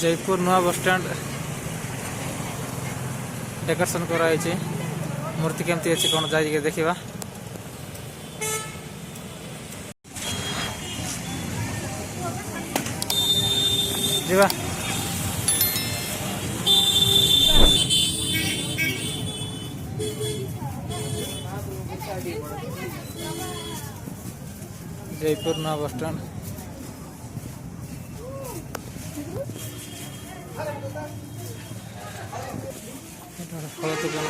जयपुर नुआ bus stand decoration कराई मूर्ति केमती अच्छी कौन जाइए देखा। जीवा जयपुर नुआ बस स्टैंड फल दुकान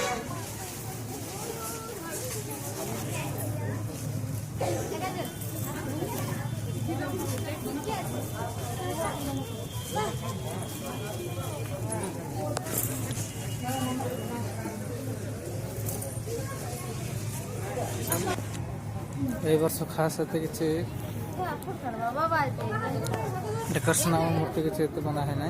वर्ष खास किसी डेकोरेशन मूर्ति किसी बना है ना।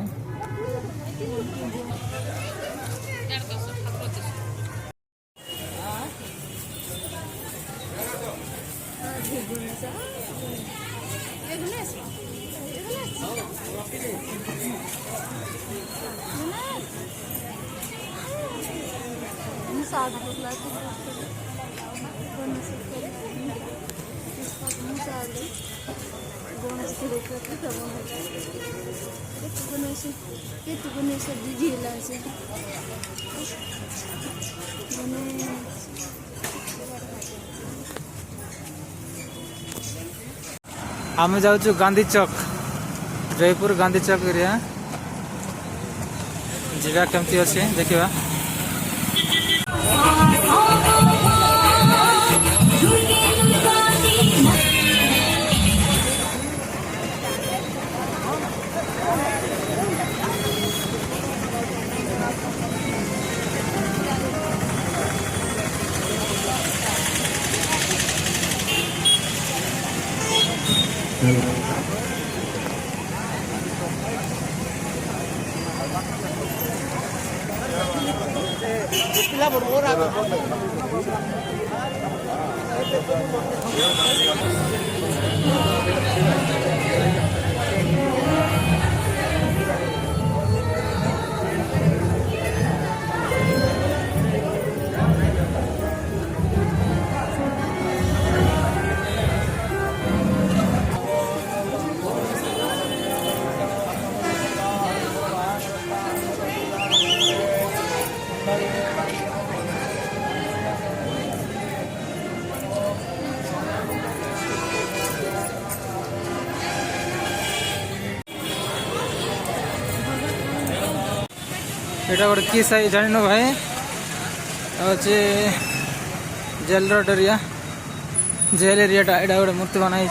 आम जाऊँ गांधी चौक जयपुर गांधी चौक एरिया जीवा केमती अच्छे देखा। एटा गोटे कि साई जान भाई अच्छे जेल रोड एरिया जेल एरियाटा एटा गोटे मूर्ति बनाई।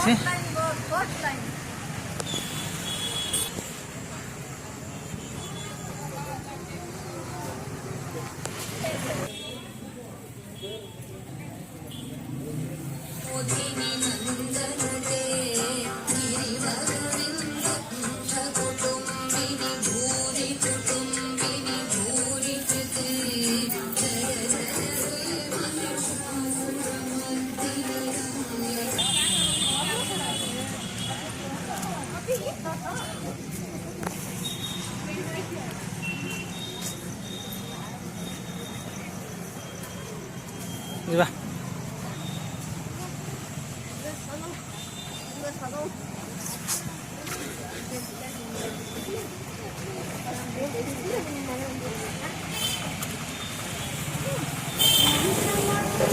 जीवा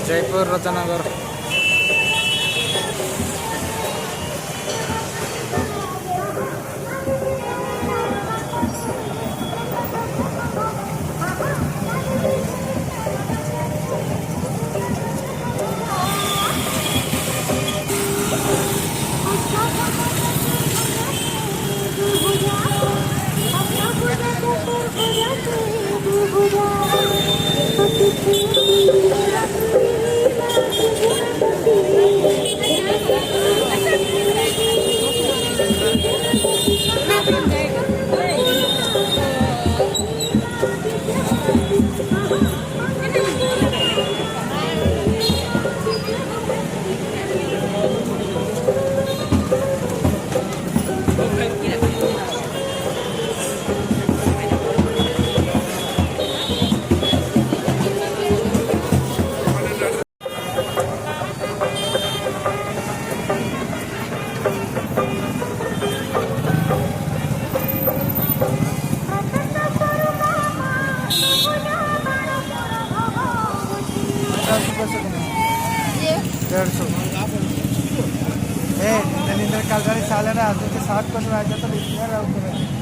जयपुर रत्नगर Thank you. हात पण व्हायचा तर इथल्या राहतो